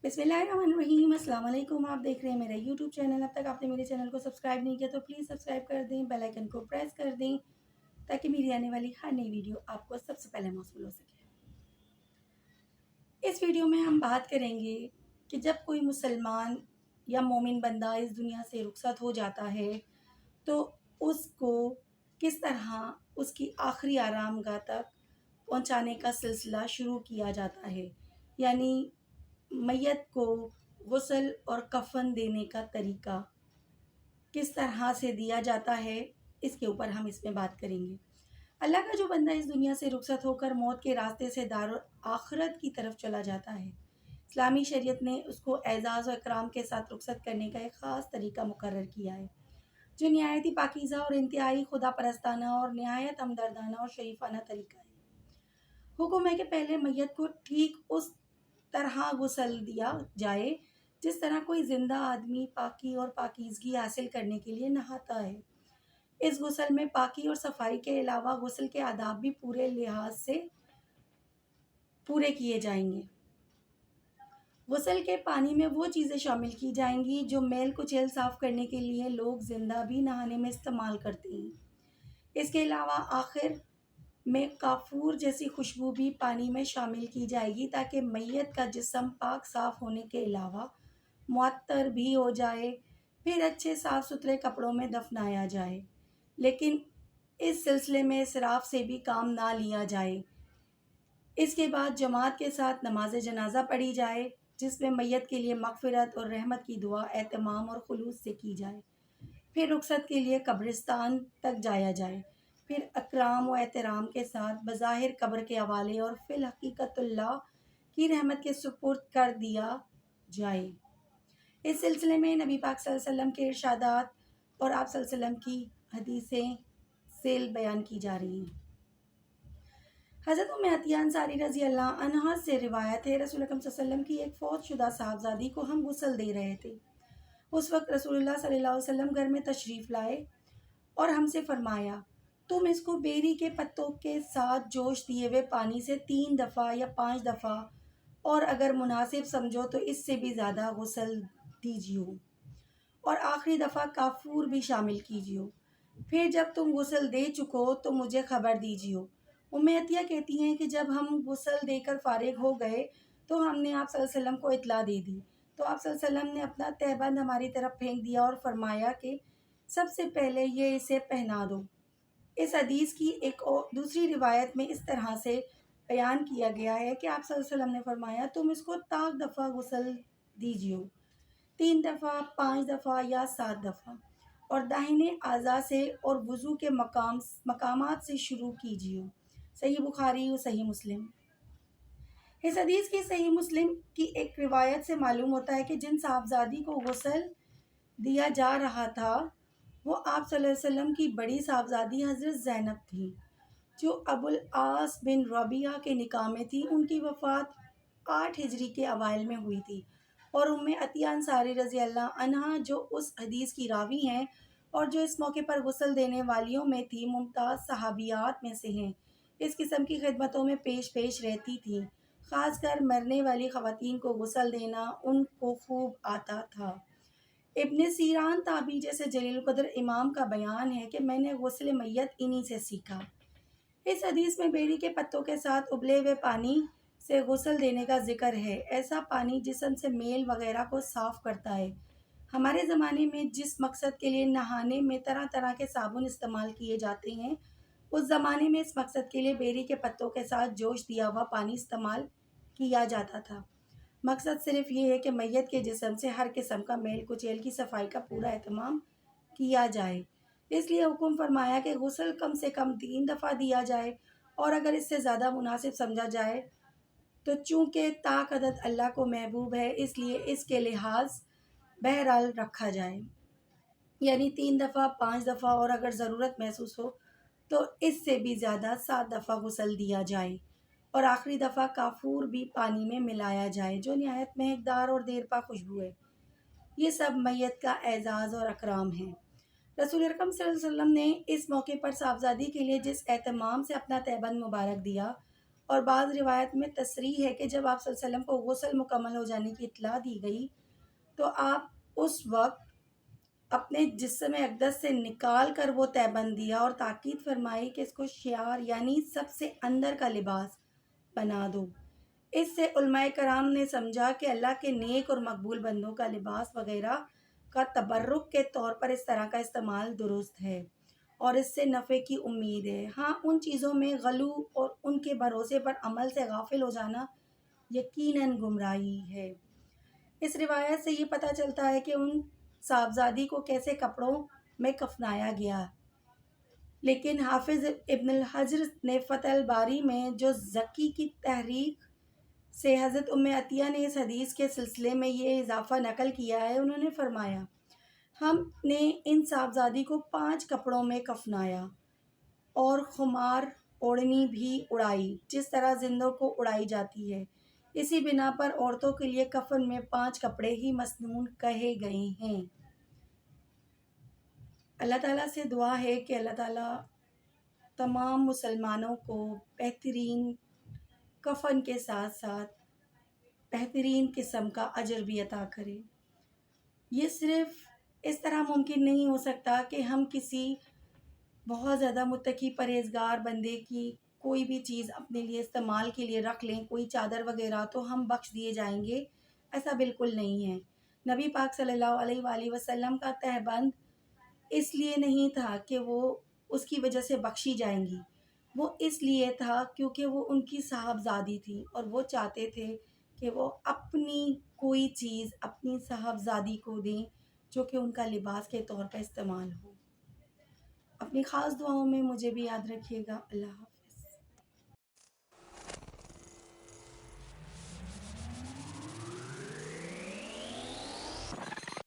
بسم اللہ الرحمن الرحیم۔ السلام علیکم، آپ دیکھ رہے ہیں میرا یوٹیوب چینل۔ اب تک آپ نے میرے چینل کو سبسکرائب نہیں کیا تو پلیز سبسکرائب کر دیں، بیل آئیکن کو پریس کر دیں تاکہ میری آنے والی ہر نئی ویڈیو آپ کو سب سے پہلے موصول ہو سکے۔ اس ویڈیو میں ہم بات کریں گے کہ جب کوئی مسلمان یا مومن بندہ اس دنیا سے رخصت ہو جاتا ہے تو اس کو کس طرح اس کی آخری آرام گاہ تک پہنچانے کا سلسلہ شروع کیا جاتا ہے، یعنی میت کو غسل اور کفن دینے کا طریقہ کس طرح سے دیا جاتا ہے، اس کے اوپر ہم اس میں بات کریں گے۔ اللہ کا جو بندہ اس دنیا سے رخصت ہو کر موت کے راستے سے دارالآخرت کی طرف چلا جاتا ہے، اسلامی شریعت نے اس کو اعزاز و اکرام کے ساتھ رخصت کرنے کا ایک خاص طریقہ مقرر کیا ہے، جو نہایت ہی پاکیزہ اور انتہائی خدا پرستانہ اور نہایت ہمدردانہ اور شریفانہ طریقہ ہے۔ حکم ہے کہ پہلے میت کو ٹھیک اس طرح غسل دیا جائے جس طرح کوئی زندہ آدمی پاکی اور پاکیزگی حاصل کرنے کے لیے نہاتا ہے۔ اس غسل میں پاکی اور صفائی کے علاوہ غسل کے آداب بھی پورے لحاظ سے پورے کیے جائیں گے۔ غسل کے پانی میں وہ چیزیں شامل کی جائیں گی جو میل کچیل صاف کرنے کے لیے لوگ زندہ بھی نہانے میں استعمال کرتے ہیں۔ اس کے علاوہ آخر میں کافور جیسی خوشبو بھی پانی میں شامل کی جائے گی تاکہ میت کا جسم پاک صاف ہونے کے علاوہ معطر بھی ہو جائے، پھر اچھے صاف ستھرے کپڑوں میں دفنایا جائے۔ لیکن اس سلسلے میں اسراف سے بھی کام نہ لیا جائے۔ اس کے بعد جماعت کے ساتھ نماز جنازہ پڑھی جائے جس میں میت کے لیے مغفرت اور رحمت کی دعا اہتمام اور خلوص سے کی جائے۔ پھر رخصت کے لیے قبرستان تک جایا جائے، پھر اکرام و احترام کے ساتھ بظاہر قبر کے حوالے اور فی الحقیقت اللہ کی رحمت کے سپرد کر دیا جائے۔ اس سلسلے میں نبی پاک صلی اللہ علیہ وسلم کے ارشادات اور آپ صلی اللہ علیہ وسلم کی حدیثیں سیل بیان کی جا رہی ہیں۔ حضرت ام عطیہ انصاری رضی اللہ عنہا سے روایت ہے، رسول اکرم صلی اللہ علیہ وسلم کی ایک فوت شدہ صاحبزادی کو ہم غسل دے رہے تھے۔ اس وقت رسول اللہ صلی اللہ علیہ وسلم گھر میں تشریف لائے اور ہم سے فرمایا، تم اس کو بیری کے پتوں کے ساتھ جوش دیے ہوئے پانی سے 3 دفعہ یا 5 دفعہ اور اگر مناسب سمجھو تو اس سے بھی زیادہ غسل دیجیو اور آخری دفعہ کافور بھی شامل کیجیو۔ پھر جب تم غسل دے چکو تو مجھے خبر دیجیو۔ ام عطیہ کہتی ہیں کہ جب ہم غسل دے کر فارغ ہو گئے تو ہم نے آپ صلی اللہ علیہ وسلم کو اطلاع دے دی، تو آپ صلی اللہ علیہ وسلم نے اپنا تہبند ہماری طرف پھینک دیا اور فرمایا کہ سب سے پہلے یہ اسے پہنا دو۔ اس حدیث کی ایک اور دوسری روایت میں اس طرح سے بیان کیا گیا ہے کہ آپ صلی اللہ علیہ وسلم نے فرمایا، تم اس کو طاق دفعہ غسل دیجیو، 3 دفعہ، 5 دفعہ یا 7 دفعہ، اور داہنے اعضاء سے اور وضو کے مقامات سے شروع کیجیے۔ صحیح بخاری و صحیح مسلم۔ اس حدیث کی صحیح مسلم کی ایک روایت سے معلوم ہوتا ہے کہ جن صاحبزادی کو غسل دیا جا رہا تھا وہ آپ صلی اللہ علیہ وسلم کی بڑی صاحبزادی حضرت زینب تھی، جو ابو العاص بن ربیعہ کے نکاح میں تھی۔ ان کی وفات 8 ہجری کے اوائل میں ہوئی تھی، اور ام عطیہ انصاری رضی اللہ عنہا جو اس حدیث کی راوی ہیں اور جو اس موقع پر غسل دینے والیوں میں تھی، ممتاز صحابیات میں سے ہیں، اس قسم کی خدمتوں میں پیش رہتی تھیں۔ خاص کر مرنے والی خواتین کو غسل دینا ان کو خوب آتا تھا۔ ابن سیران تابعی جیسے جلیل القدر امام کا بیان ہے کہ میں نے غسل میت انہی سے سیکھا۔ اس حدیث میں بیری کے پتوں کے ساتھ ابلے ہوئے پانی سے غسل دینے کا ذکر ہے۔ ایسا پانی جسم سے میل وغیرہ کو صاف کرتا ہے۔ ہمارے زمانے میں جس مقصد کے لیے نہانے میں طرح طرح کے صابن استعمال کیے جاتے ہیں، اس زمانے میں اس مقصد کے لیے بیری کے پتوں کے ساتھ جوش دیا ہوا پانی استعمال کیا جاتا تھا۔ مقصد صرف یہ ہے کہ میت کے جسم سے ہر قسم کا میل کچیل کی صفائی کا پورا اہتمام کیا جائے۔ اس لیے حکم فرمایا کہ غسل کم سے کم 3 دفعہ دیا جائے، اور اگر اس سے زیادہ مناسب سمجھا جائے تو چونکہ طاق عدد اللہ کو محبوب ہے اس لیے اس کے لحاظ بہرحال رکھا جائے، یعنی 3 دفعہ، 5 دفعہ، اور اگر ضرورت محسوس ہو تو اس سے بھی زیادہ 7 دفعہ غسل دیا جائے، اور آخری دفعہ کافور بھی پانی میں ملایا جائے جو نہایت مہکدار اور دیرپا خوشبو ہے۔ یہ سب میت کا اعزاز اور اکرام ہے۔ رسول اکرم صلی اللہ علیہ وسلم نے اس موقع پر صاحبزادی کے لیے جس اہتمام سے اپنا تہبند مبارک دیا اور بعض روایت میں تصریح ہے کہ جب آپ صلی اللہ علیہ وسلم کو غسل مکمل ہو جانے کی اطلاع دی گئی تو آپ اس وقت اپنے جسم اقدس سے نکال کر وہ تہبند دیا اور تاکید فرمائی کہ اس کو شیار یعنی سب سے اندر کا لباس بنا دو۔ اس سے علماء کرام نے سمجھا کہ اللہ کے نیک اور مقبول بندوں کا لباس وغیرہ کا تبرک کے طور پر اس طرح کا استعمال درست ہے اور اس سے نفع کی امید ہے۔ ہاں، ان چیزوں میں غلو اور ان کے بھروسے پر عمل سے غافل ہو جانا یقیناً گمراہی ہے۔ اس روایت سے یہ پتہ چلتا ہے کہ ان صاحبزادی کو کیسے کپڑوں میں کفنایا گیا، لیکن حافظ ابن الحجر نے فتح الباری میں جو زکی کی تحریک سے حضرت ام عطیہ نے اس حدیث کے سلسلے میں یہ اضافہ نقل کیا ہے، انہوں نے فرمایا ہم نے ان صاحبزادی کو 5 کپڑوں میں کفنایا اور خمار اوڑھنی بھی اڑائی جس طرح زندوں کو اڑائی جاتی ہے۔ اسی بنا پر عورتوں کے لیے کفن میں 5 کپڑے ہی مسنون کہے گئے ہیں۔ اللہ تعالیٰ سے دعا ہے کہ اللہ تعالیٰ تمام مسلمانوں کو بہترین کفن کے ساتھ ساتھ بہترین قسم کا اجر بھی عطا کرے۔ یہ صرف اس طرح ممکن نہیں ہو سکتا کہ ہم کسی بہت زیادہ متقی پرہیزگار بندے کی کوئی بھی چیز اپنے لیے استعمال کے لیے رکھ لیں، کوئی چادر وغیرہ، تو ہم بخش دیے جائیں گے، ایسا بالکل نہیں ہے۔ نبی پاک صلی اللہ علیہ وآلہ وسلم کا تہبند اس لیے نہیں تھا کہ وہ اس کی وجہ سے بخشی جائیں گی، وہ اس لیے تھا کیونکہ وہ ان کی صاحبزادی تھی اور وہ چاہتے تھے کہ وہ اپنی کوئی چیز اپنی صاحبزادی کو دیں جو کہ ان کا لباس کے طور پر استعمال ہو۔ اپنی خاص دعاؤں میں مجھے بھی یاد رکھیے گا۔ اللہ حافظ۔